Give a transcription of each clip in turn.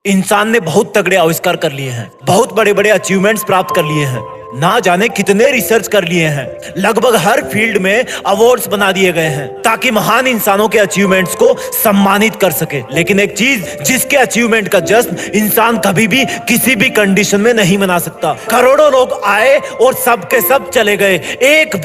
इंसान ने बहुत तगड़े आविष्कार कर लिए हैं, बहुत बड़े बड़े अचीवमेंट्स प्राप्त कर लिए हैं, ना जाने कितने रिसर्च कर लिए हैं। लगभग हर फील्ड में अवार्ड्स बना दिए गए हैं ताकि महान इंसानों के अचीवमेंट्स को सम्मानित कर सके। लेकिन एक चीज जिसके अचीवमेंट का जश्न इंसान कभी भी किसी भी कंडीशन में नहीं मना सकता। करोड़ों लोग आए और सब के सब चले गए, एक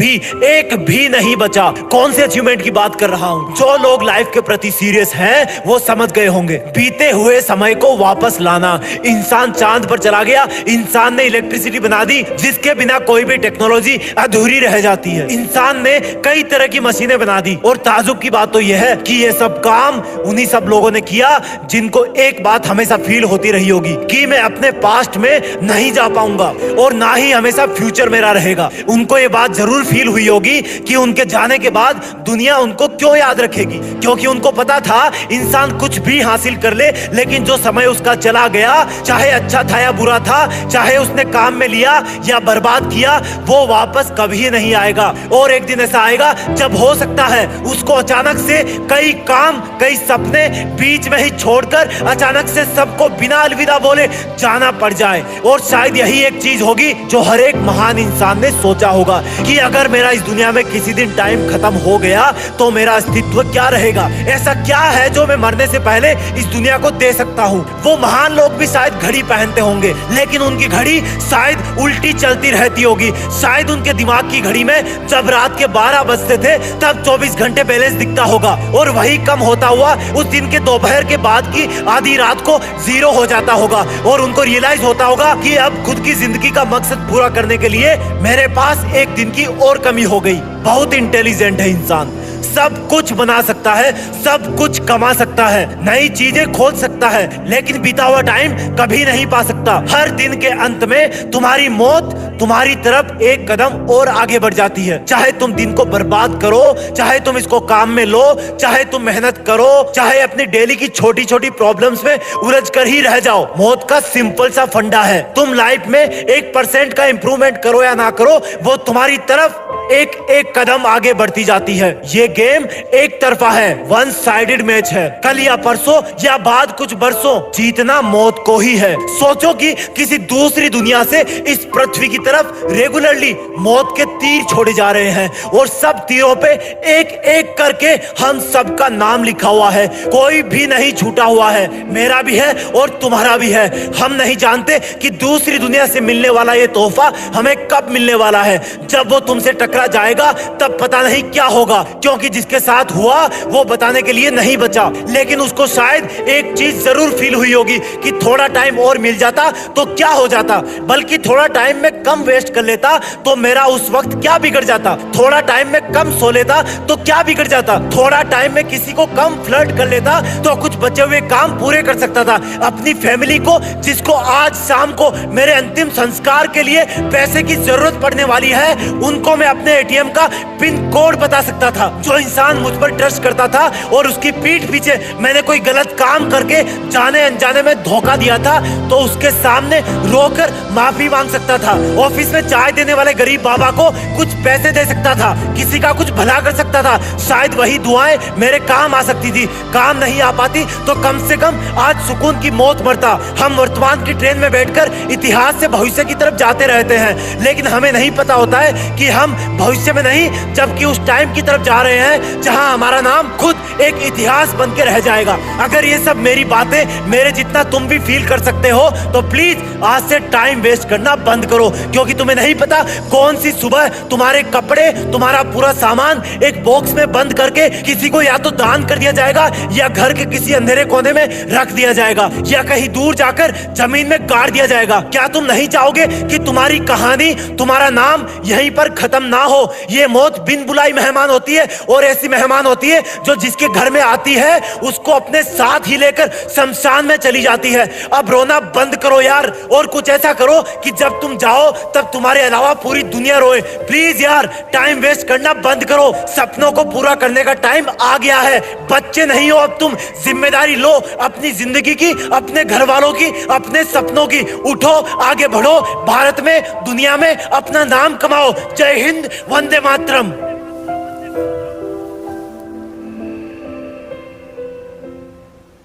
भी नहीं बचा। कौन से अचीवमेंट की बात कर रहा हूँ? जो लोग लाइफ के प्रति सीरियस हैं वो समझ गए होंगे। बीते हुए समय को वापस लाना। इंसान चांद पर चला गया, इंसान ने इलेक्ट्रिसिटी बना दी जिसके बिना कोई भी टेक्नोलॉजी अधूरी रह जाती है। इंसान ने कई तरह की मशीनें बना दी और ताजुब की बात तो यह है कि ये सब काम उन्हीं सब लोगों ने किया जिनको एक बात हमेशा फील होती रही होगी कि मैं अपने पास्ट में नहीं जा पाऊंगा और ना ही हमेशा फ्यूचर मेरा रहेगा। उनको ये बात जरूर फील हुई होगी कि उनके जाने के बाद दुनिया उनको क्यों याद रखेगी, क्योंकि उनको पता था इंसान कुछ भी हासिल कर ले लेकिन जो समय उसका चला गया, चाहे अच्छा था या बुरा था, चाहे उसने काम में लिया या बर्बाद किया, वो वापस कभी नहीं आएगा। और एक दिन ऐसा आएगा जब हो सकता है उसको अचानक से कई काम, कई सपने बीच में ही छोड़कर अचानक से सबको बिना अलविदा बोले जाना पड़ जाए। और शायद यही एक चीज होगी जो हर एक महान इंसान ने सोचा होगा कि अगर मेरा इस दुनिया में किसी दिन टाइम खत्म हो गया तो मेरा अस्तित्व क्या रहेगा, ऐसा क्या है जो मैं मरने से पहले इस दुनिया को दे सकता हूँ। वो महान लोग भी शायद घड़ी पहनते होंगे लेकिन उनकी घड़ी शायद उल्टी चलती रहती होगी। शायद उनके दिमाग की घड़ी में जब रात के 12 बजते थे तब 24 घंटे बैलेंस दिखता होगा और वही कम होता हुआ उस दिन के दोपहर के बाद की आधी रात को 0 हो जाता होगा और उनको रियलाइज होता होगा कि अब खुद की जिंदगी का मकसद पूरा करने के लिए मेरे पास एक दिन की और कमी हो गई। बहुत इंटेलिजेंट है इंसान, सब कुछ बना सकता है, सब कुछ कमा सकता है, नई चीजें खोज सकता है, लेकिन बीता हुआ टाइम कभी नहीं पा सकता। हर दिन के अंत में तुम्हारी मौत तुम्हारी तरफ एक कदम और आगे बढ़ जाती है। चाहे तुम दिन को बर्बाद करो, चाहे तुम इसको काम में लो, चाहे तुम मेहनत करो, चाहे अपनी डेली की छोटी छोटी प्रॉब्लम्स में उलझ कर ही रह जाओ। मौत का सिंपल सा फंडा है, तुम लाइफ में 1% का इंप्रूवमेंट करो या ना करो, वो तुम्हारी तरफ एक एक कदम आगे बढ़ती जाती है। ये गेम एक तरफा है, वन साइडेड मैच है। कल या परसों या बाद कुछ बरसों जीतना मौत को ही है। सोचो कि किसी दूसरी दुनिया से इस पृथ्वी की तरफ रेगुलरली मौत के तीर छोड़े जा रहे हैं और सब तीरों पे एक एक करके हम सबका नाम लिखा हुआ है। कोई भी नहीं छूटा हुआ है, मेरा भी है और तुम्हारा भी है। हम नहीं जानते कि दूसरी दुनिया से मिलने वाला ये तोहफा हमें कब मिलने वाला है। जब वो तुमसे टकरा जाएगा तब पता नहीं क्या होगा, क्योंकि जिसके साथ हुआ वो बताने के लिए नहीं बचा। लेकिन उसको शायद एक चीज जरूर फील हुई होगी कि थोड़ा टाइम और मिल जाता तो क्या हो जाता, बल्कि थोड़ा टाइम में कम वेस्ट कर लेता तो मेरा उस वक्त क्या बिगड़ जाता, थोड़ा टाइम में कम सो लेता तो क्या बिगड़ जाता, थोड़ा टाइम में किसी को कम फ्लर्ट कर लेता तो कुछ बचे हुए काम पूरे कर सकता था। अपनी फैमिली को, जिसको आज शाम को मेरे अंतिम संस्कार के लिए पैसे की जरूरत पड़ने वाली है, उनको मैं अपने एटीएम का पिन कोड बता सकता था। जो इंसान मुझ पर ट्रस्ट करता था और उसकी पीठ पीछे मैंने कोई गलत काम करके जाने अनजाने में धोखा दिया था तो उसके सामने रोकर माफी मांग सकता था। ऑफिस में चाय देने वाले गरीब बाबा को कुछ पैसे दे सकता था, किसी का कुछ भला कर सकता था। शायद वही दुआएं मेरे काम आ सकती थी। काम नहीं आ पाती तो कम से कम आज सुकून की मौत मरता। हम वर्तमान की ट्रेन में बैठकर इतिहास से भविष्य की तरफ जाते रहते हैं, लेकिन हमें नहीं पता होता है कि हम भविष्य में नहीं जबकि उस टाइम की तरफ जा रहे हैं जहां हमारा नाम खुद एक इतिहास बन के रह जाएगा। अगर ये सब मेरी बातें मेरे जितना तुम भी फील कर सकते हो तो प्लीज आज से टाइम वेस्ट करना बंद करो, क्योंकि तुम्हें नहीं पता कौन सी सुबह तुम्हारे कपड़े, तुम्हारा पूरा सामान एक बॉक्स में बंद करके किसी को या तो दान कर दिया जाएगा या घर के किसी अंधेरे कोने में रख दिया जाएगा या कहीं दूर जाकर जमीन में गाड़ दिया जाएगा। क्या तुम नहीं चाहोगे कि तुम्हारी कहानी, तुम्हारा नाम यहीं पर खत्म ना हो? ये मौत बिन बुलाई मेहमान होती है और ऐसी मेहमान होती है जो जिसके घर में आती है उसको अपने साथ ही लेकर शमशान में चली जाती है। अब रोना बंद करो यार और कुछ ऐसा करो कि जब तुम जाओ तब तुम्हारे अलावा पूरी दुनिया रोए। प्लीज यार टाइम वेस्ट करना बंद करो, सपनों को पूरा करने का टाइम आ गया है। बच्चे नहीं हो अब तुम, जिम्मेदारी लो अपनी जिंदगी की, अपने घर वालों की, अपने सपनों की। उठो, आगे बढ़ो, भारत में, दुनिया में अपना नाम कमाओ। जय हिंद, वंदे मातरम।